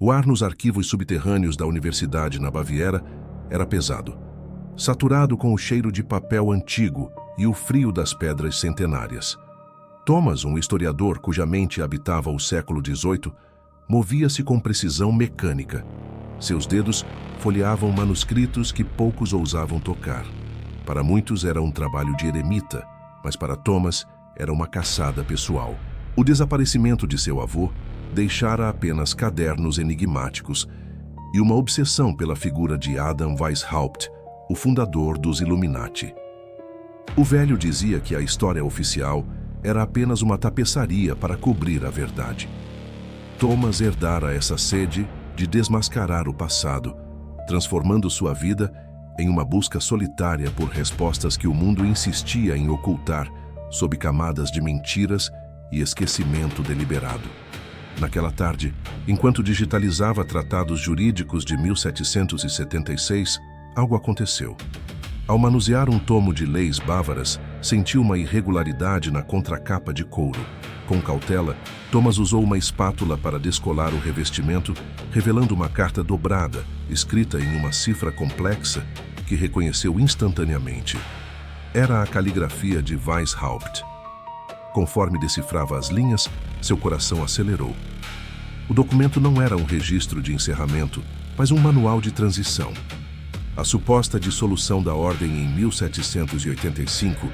O ar nos arquivos subterrâneos da universidade na Baviera era pesado, saturado com o cheiro de papel antigo e o frio das pedras centenárias. Thomas, um historiador cuja mente habitava o século XVIII, movia-se com precisão mecânica. Seus dedos folheavam manuscritos que poucos ousavam tocar. Para muitos era um trabalho de eremita, mas para Thomas era uma caçada pessoal. O desaparecimento de seu avô deixara apenas cadernos enigmáticos e uma obsessão pela figura de Adam Weishaupt, o fundador dos Illuminati. O velho dizia que a história oficial era apenas uma tapeçaria para cobrir a verdade. Thomas herdara essa sede de desmascarar o passado, transformando sua vida em uma busca solitária por respostas que o mundo insistia em ocultar sob camadas de mentiras e esquecimento deliberado. Naquela tarde, enquanto digitalizava tratados jurídicos de 1776, algo aconteceu. Ao manusear um tomo de leis bávaras, sentiu uma irregularidade na contracapa de couro. Com cautela, Thomas usou uma espátula para descolar o revestimento, revelando uma carta dobrada, escrita em uma cifra complexa, que reconheceu instantaneamente. Era a caligrafia de Weishaupt. Conforme decifrava as linhas, seu coração acelerou. O documento não era um registro de encerramento, mas um manual de transição. A suposta dissolução da ordem em 1785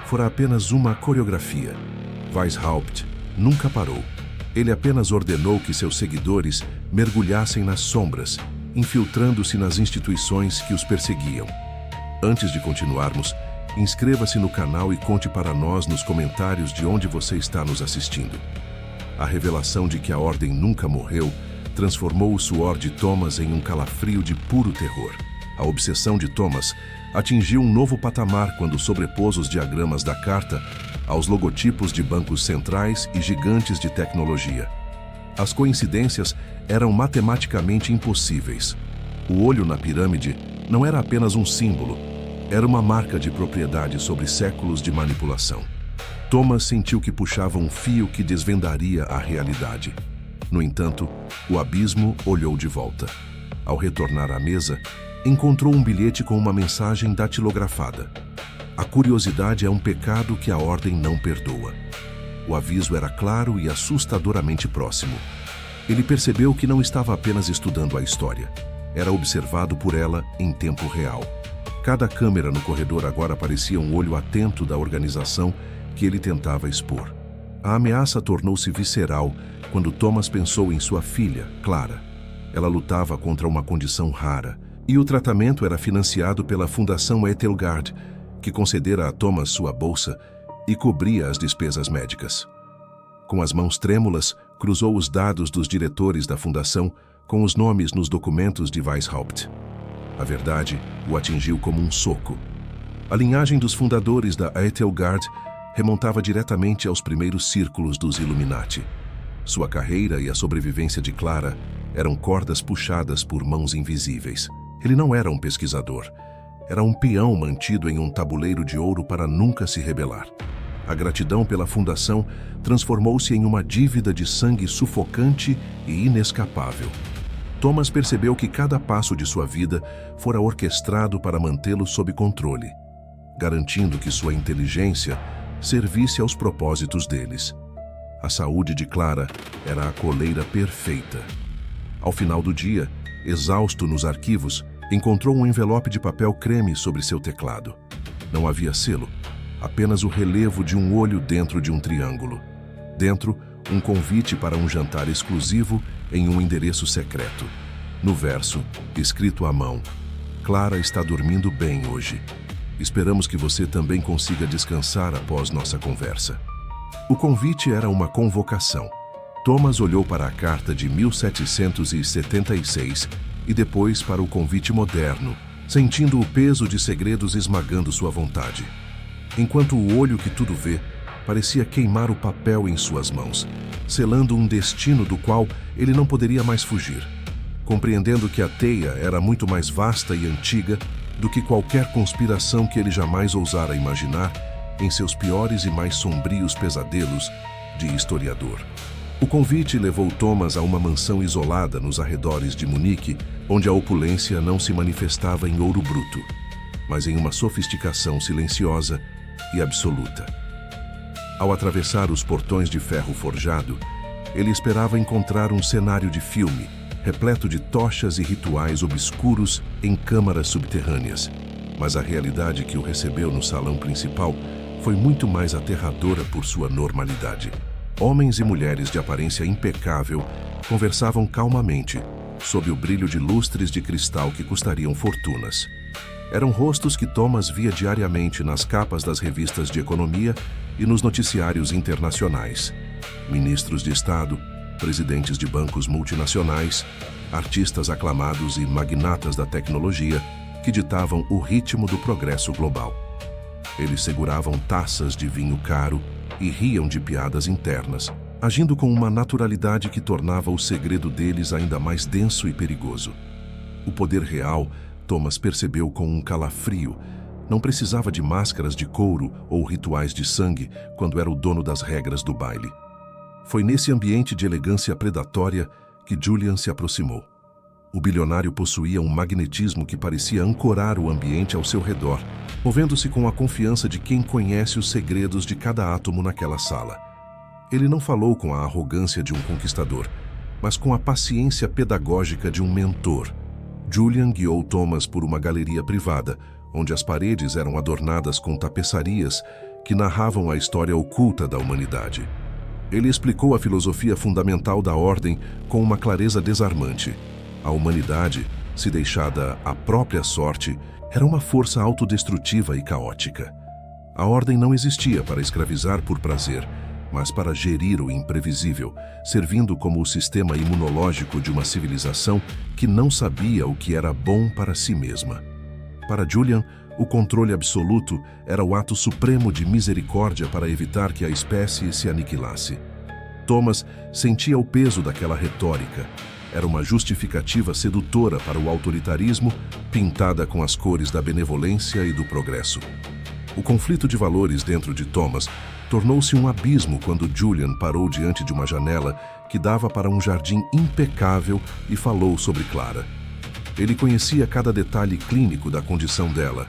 fora apenas uma coreografia. Weishaupt nunca parou. Ele apenas ordenou que seus seguidores mergulhassem nas sombras, infiltrando-se nas instituições que os perseguiam. Antes de continuarmos, inscreva-se no canal e conte para nós nos comentários de onde você está nos assistindo. A revelação de que a ordem nunca morreu transformou o suor de Thomas em um calafrio de puro terror. A obsessão de Thomas atingiu um novo patamar quando sobrepôs os diagramas da carta aos logotipos de bancos centrais e gigantes de tecnologia. As coincidências eram matematicamente impossíveis. O olho na pirâmide não era apenas um símbolo, era uma marca de propriedade sobre séculos de manipulação. Thomas sentiu que puxava um fio que desvendaria a realidade. No entanto, o abismo olhou de volta. Ao retornar à mesa, encontrou um bilhete com uma mensagem datilografada. A curiosidade é um pecado que a ordem não perdoa. O aviso era claro e assustadoramente próximo. Ele percebeu que não estava apenas estudando a história. Era observado por ela em tempo real. Cada câmera no corredor agora parecia um olho atento da organização que ele tentava expor. A ameaça tornou-se visceral quando Thomas pensou em sua filha, Clara. Ela lutava contra uma condição rara, e o tratamento era financiado pela Fundação Etelgard, que concedera a Thomas sua bolsa e cobria as despesas médicas. Com as mãos trêmulas, cruzou os dados dos diretores da fundação com os nomes nos documentos de Weishaupt. A verdade o atingiu como um soco. A linhagem dos fundadores da Etelgard remontava diretamente aos primeiros círculos dos Illuminati. Sua carreira e a sobrevivência de Clara eram cordas puxadas por mãos invisíveis. Ele não era um pesquisador. Era um peão mantido em um tabuleiro de ouro para nunca se rebelar. A gratidão pela fundação transformou-se em uma dívida de sangue sufocante e inescapável. Thomas percebeu que cada passo de sua vida fora orquestrado para mantê-lo sob controle, garantindo que sua inteligência servisse aos propósitos deles. A saúde de Clara era a coleira perfeita. Ao final do dia, exausto nos arquivos, encontrou um envelope de papel creme sobre seu teclado. Não havia selo, apenas o relevo de um olho dentro de um triângulo. Dentro, um convite para um jantar exclusivo em um endereço secreto. No verso, escrito à mão: Clara está dormindo bem hoje. Esperamos que você também consiga descansar após nossa conversa. O convite era uma convocação. Thomas olhou para a carta de 1776 e depois para o convite moderno, sentindo o peso de segredos esmagando sua vontade. Enquanto o olho que tudo vê parecia queimar o papel em suas mãos, selando um destino do qual ele não poderia mais fugir. Compreendendo que a teia era muito mais vasta e antiga do que qualquer conspiração que ele jamais ousara imaginar em seus piores e mais sombrios pesadelos de historiador. O convite levou Thomas a uma mansão isolada nos arredores de Munique, onde a opulência não se manifestava em ouro bruto, mas em uma sofisticação silenciosa e absoluta. Ao atravessar os portões de ferro forjado, ele esperava encontrar um cenário de filme, repleto de tochas e rituais obscuros em câmaras subterrâneas. Mas a realidade que o recebeu no salão principal foi muito mais aterradora por sua normalidade. Homens e mulheres de aparência impecável conversavam calmamente, sob o brilho de lustres de cristal que custariam fortunas. Eram rostos que Thomas via diariamente nas capas das revistas de economia e nos noticiários internacionais. Ministros de Estado, presidentes de bancos multinacionais, artistas aclamados e magnatas da tecnologia que ditavam o ritmo do progresso global. Eles seguravam taças de vinho caro e riam de piadas internas, agindo com uma naturalidade que tornava o segredo deles ainda mais denso e perigoso. O poder real, Thomas percebeu com um calafrio, não precisava de máscaras de couro ou rituais de sangue quando era o dono das regras do baile. Foi nesse ambiente de elegância predatória que Julian se aproximou. O bilionário possuía um magnetismo que parecia ancorar o ambiente ao seu redor, movendo-se com a confiança de quem conhece os segredos de cada átomo naquela sala. Ele não falou com a arrogância de um conquistador, mas com a paciência pedagógica de um mentor. Julian guiou Thomas por uma galeria privada, onde as paredes eram adornadas com tapeçarias que narravam a história oculta da humanidade. Ele explicou a filosofia fundamental da ordem com uma clareza desarmante. A humanidade, se deixada à própria sorte, era uma força autodestrutiva e caótica. A ordem não existia para escravizar por prazer, mas para gerir o imprevisível, servindo como o sistema imunológico de uma civilização que não sabia o que era bom para si mesma. Para Julian, o controle absoluto era o ato supremo de misericórdia para evitar que a espécie se aniquilasse. Thomas sentia o peso daquela retórica. Era uma justificativa sedutora para o autoritarismo, pintada com as cores da benevolência e do progresso. O conflito de valores dentro de Thomas tornou-se um abismo quando Julian parou diante de uma janela que dava para um jardim impecável e falou sobre Clara. Ele conhecia cada detalhe clínico da condição dela,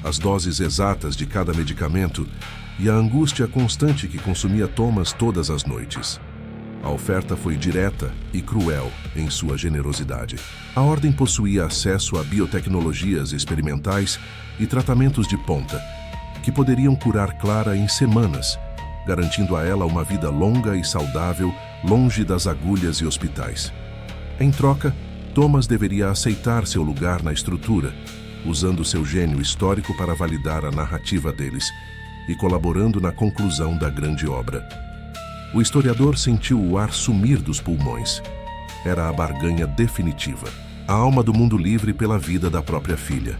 as doses exatas de cada medicamento e a angústia constante que consumia Thomas todas as noites. A oferta foi direta e cruel em sua generosidade. A ordem possuía acesso a biotecnologias experimentais e tratamentos de ponta, que poderiam curar Clara em semanas, garantindo a ela uma vida longa e saudável, longe das agulhas e hospitais. Em troca, Thomas deveria aceitar seu lugar na estrutura, usando seu gênio histórico para validar a narrativa deles e colaborando na conclusão da grande obra. O historiador sentiu o ar sumir dos pulmões. Era a barganha definitiva, a alma do mundo livre pela vida da própria filha.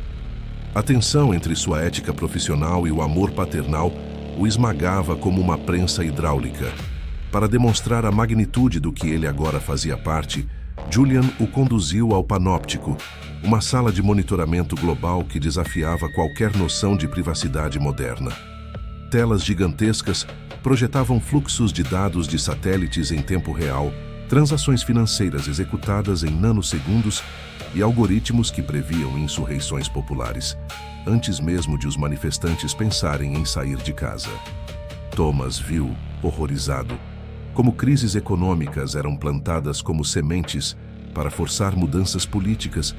A tensão entre sua ética profissional e o amor paternal o esmagava como uma prensa hidráulica. Para demonstrar a magnitude do que ele agora fazia parte, Julian o conduziu ao Panóptico, uma sala de monitoramento global que desafiava qualquer noção de privacidade moderna. Telas gigantescas projetavam fluxos de dados de satélites em tempo real, transações financeiras executadas em nanosegundos e algoritmos que previam insurreições populares, antes mesmo de os manifestantes pensarem em sair de casa. Thomas viu, horrorizado, como crises econômicas eram plantadas como sementes para forçar mudanças políticas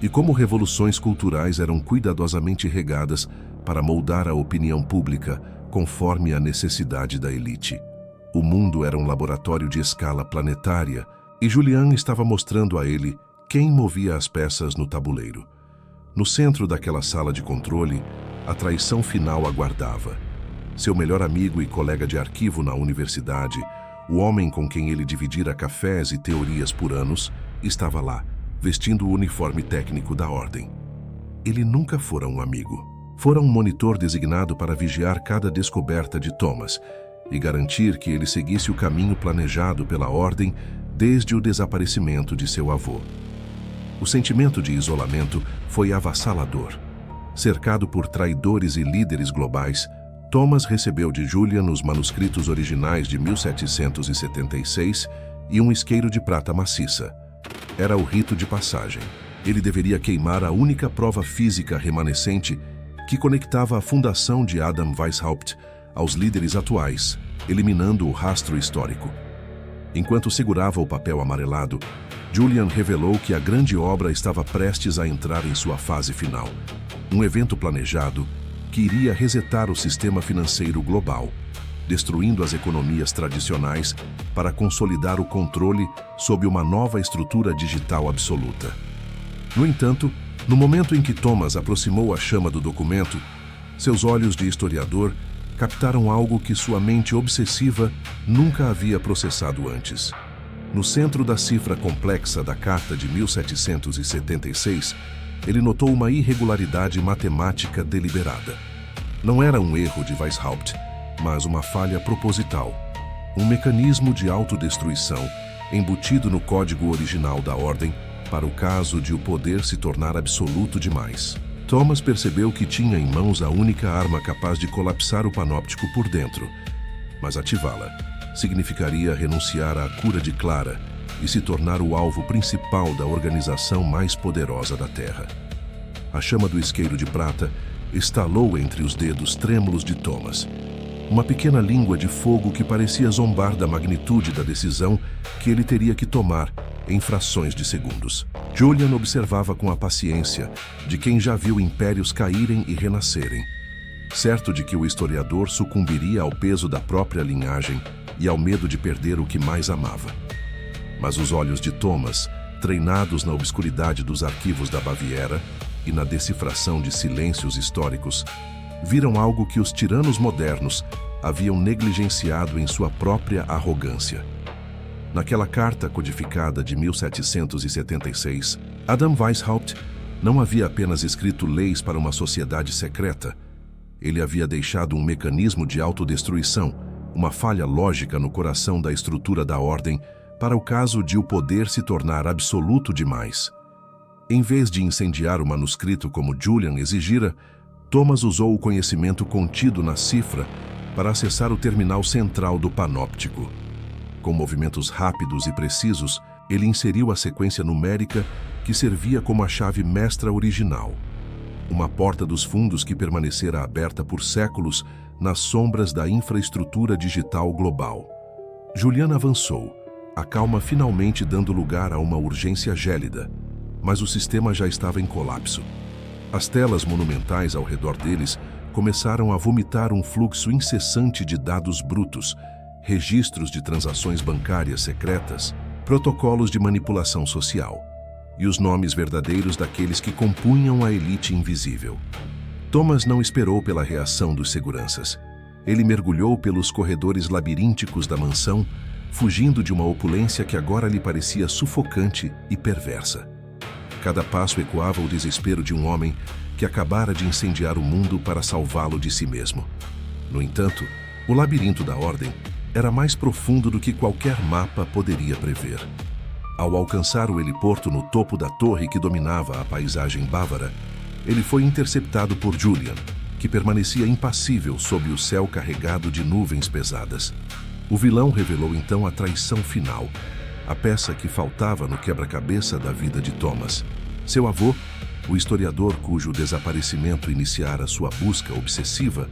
e como revoluções culturais eram cuidadosamente regadas para moldar a opinião pública conforme a necessidade da elite. O mundo era um laboratório de escala planetária e Julian estava mostrando a ele quem movia as peças no tabuleiro. No centro daquela sala de controle, a traição final aguardava. Seu melhor amigo e colega de arquivo na universidade, o homem com quem ele dividira cafés e teorias por anos, estava lá, vestindo o uniforme técnico da ordem. Ele nunca fora um amigo. Fora um monitor designado para vigiar cada descoberta de Thomas e garantir que ele seguisse o caminho planejado pela ordem desde o desaparecimento de seu avô. O sentimento de isolamento foi avassalador. Cercado por traidores e líderes globais, Thomas recebeu de Julian os manuscritos originais de 1776 e um isqueiro de prata maciça. Era o rito de passagem. Ele deveria queimar a única prova física remanescente que conectava a fundação de Adam Weishaupt aos líderes atuais, eliminando o rastro histórico. Enquanto segurava o papel amarelado, Julian revelou que a grande obra estava prestes a entrar em sua fase final. Um evento planejado que iria resetar o sistema financeiro global, destruindo as economias tradicionais para consolidar o controle sob uma nova estrutura digital absoluta. No entanto, no momento em que Thomas aproximou a chama do documento, seus olhos de historiador captaram algo que sua mente obsessiva nunca havia processado antes. No centro da cifra complexa da Carta de 1776, ele notou uma irregularidade matemática deliberada. Não era um erro de Weishaupt, mas uma falha proposital. Um mecanismo de autodestruição embutido no código original da Ordem para o caso de o poder se tornar absoluto demais. Thomas percebeu que tinha em mãos a única arma capaz de colapsar o panóptico por dentro, mas ativá-la significaria renunciar à cura de Clara e se tornar o alvo principal da organização mais poderosa da Terra. A chama do isqueiro de prata estalou entre os dedos trêmulos de Thomas. Uma pequena língua de fogo que parecia zombar da magnitude da decisão que ele teria que tomar em frações de segundos. Julian observava com a paciência de quem já viu impérios caírem e renascerem, certo de que o historiador sucumbiria ao peso da própria linhagem e ao medo de perder o que mais amava. Mas os olhos de Thomas, treinados na obscuridade dos arquivos da Baviera e na decifração de silêncios históricos, viram algo que os tiranos modernos haviam negligenciado em sua própria arrogância. Naquela carta codificada de 1776, Adam Weishaupt não havia apenas escrito leis para uma sociedade secreta. Ele havia deixado um mecanismo de autodestruição, uma falha lógica no coração da estrutura da Ordem, para o caso de o poder se tornar absoluto demais. Em vez de incendiar o manuscrito como Julian exigira, Thomas usou o conhecimento contido na cifra para acessar o terminal central do panóptico. Com movimentos rápidos e precisos, ele inseriu a sequência numérica que servia como a chave mestra original. Uma porta dos fundos que permanecera aberta por séculos nas sombras da infraestrutura digital global. Julian avançou, a calma finalmente dando lugar a uma urgência gélida, mas o sistema já estava em colapso. As telas monumentais ao redor deles começaram a vomitar um fluxo incessante de dados brutos, registros de transações bancárias secretas, protocolos de manipulação social e os nomes verdadeiros daqueles que compunham a elite invisível. Thomas não esperou pela reação dos seguranças. Ele mergulhou pelos corredores labirínticos da mansão, fugindo de uma opulência que agora lhe parecia sufocante e perversa. Cada passo ecoava o desespero de um homem que acabara de incendiar o mundo para salvá-lo de si mesmo. No entanto, o labirinto da Ordem era mais profundo do que qualquer mapa poderia prever. Ao alcançar o heliporto no topo da torre que dominava a paisagem bávara, ele foi interceptado por Julian, que permanecia impassível sob o céu carregado de nuvens pesadas. O vilão revelou então a traição final, a peça que faltava no quebra-cabeça da vida de Thomas. Seu avô, o historiador cujo desaparecimento iniciara sua busca obsessiva,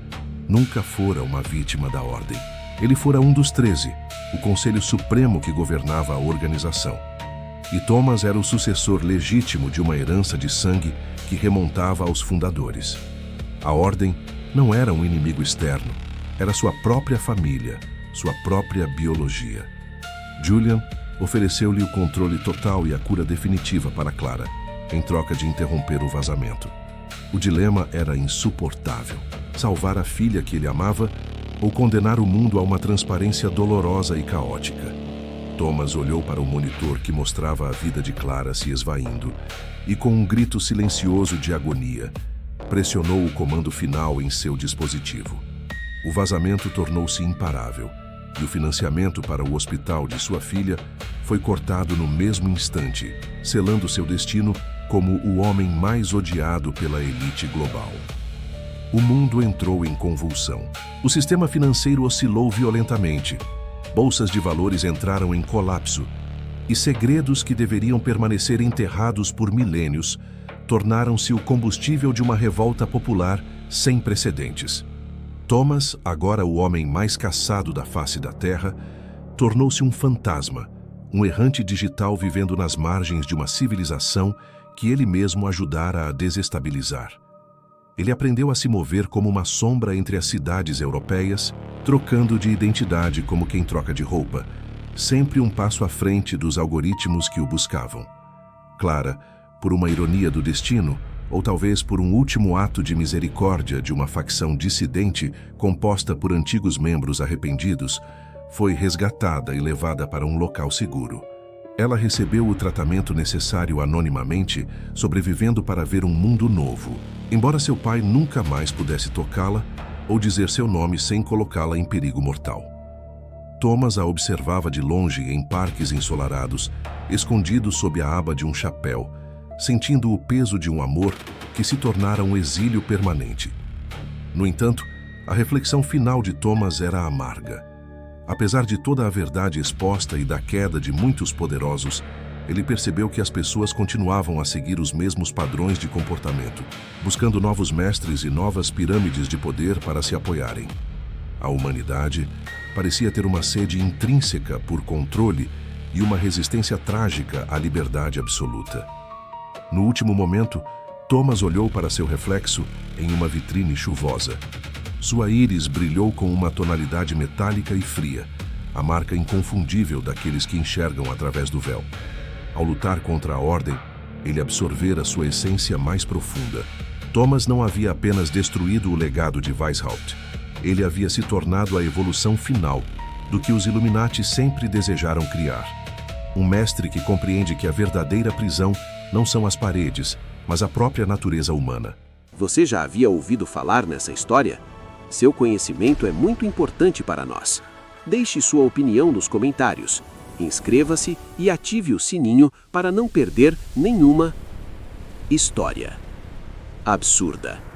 nunca fora uma vítima da Ordem. Ele fora um dos 13, o Conselho Supremo que governava a organização. E Thomas era o sucessor legítimo de uma herança de sangue que remontava aos fundadores. A Ordem não era um inimigo externo, era sua própria família, sua própria biologia. Julian ofereceu-lhe o controle total e a cura definitiva para Clara, em troca de interromper o vazamento. O dilema era insuportável: salvar a filha que ele amava ou condenar o mundo a uma transparência dolorosa e caótica. Thomas olhou para o monitor que mostrava a vida de Clara se esvaindo e, com um grito silencioso de agonia, pressionou o comando final em seu dispositivo. O vazamento tornou-se imparável e o financiamento para o hospital de sua filha foi cortado no mesmo instante, selando seu destino como o homem mais odiado pela elite global. o mundo entrou em convulsão. O sistema financeiro oscilou violentamente, bolsas de valores entraram em colapso, e segredos que deveriam permanecer enterrados por milênios tornaram-se o combustível de uma revolta popular sem precedentes. Thomas, agora o homem mais caçado da face da Terra, tornou-se um fantasma, um errante digital vivendo nas margens de uma civilização que ele mesmo ajudara a desestabilizar. Ele aprendeu a se mover como uma sombra entre as cidades europeias, trocando de identidade como quem troca de roupa, sempre um passo à frente dos algoritmos que o buscavam. Clara, por uma ironia do destino, ou talvez por um último ato de misericórdia de uma facção dissidente composta por antigos membros arrependidos, foi resgatada e levada para um local seguro. Ela recebeu o tratamento necessário anonimamente, sobrevivendo para ver um mundo novo, embora seu pai nunca mais pudesse tocá-la ou dizer seu nome sem colocá-la em perigo mortal. Thomas a observava de longe em parques ensolarados, escondido sob a aba de um chapéu, sentindo o peso de um amor que se tornara um exílio permanente. No entanto, a reflexão final de Thomas era amarga. Apesar de toda a verdade exposta e da queda de muitos poderosos, ele percebeu que as pessoas continuavam a seguir os mesmos padrões de comportamento, buscando novos mestres e novas pirâmides de poder para se apoiarem. A humanidade parecia ter uma sede intrínseca por controle e uma resistência trágica à liberdade absoluta. No último momento, Thomas olhou para seu reflexo em uma vitrine chuvosa. Sua íris brilhou com uma tonalidade metálica e fria, a marca inconfundível daqueles que enxergam através do véu. Ao lutar contra a ordem, ele absorvera sua essência mais profunda. Thomas não havia apenas destruído o legado de Weishaupt. Ele havia se tornado a evolução final do que os Illuminati sempre desejaram criar. Um mestre que compreende que a verdadeira prisão não são as paredes, mas a própria natureza humana. Você já havia ouvido falar nessa história? Seu conhecimento é muito importante para nós. Deixe sua opinião nos comentários. Inscreva-se e ative o sininho para não perder nenhuma história absurda.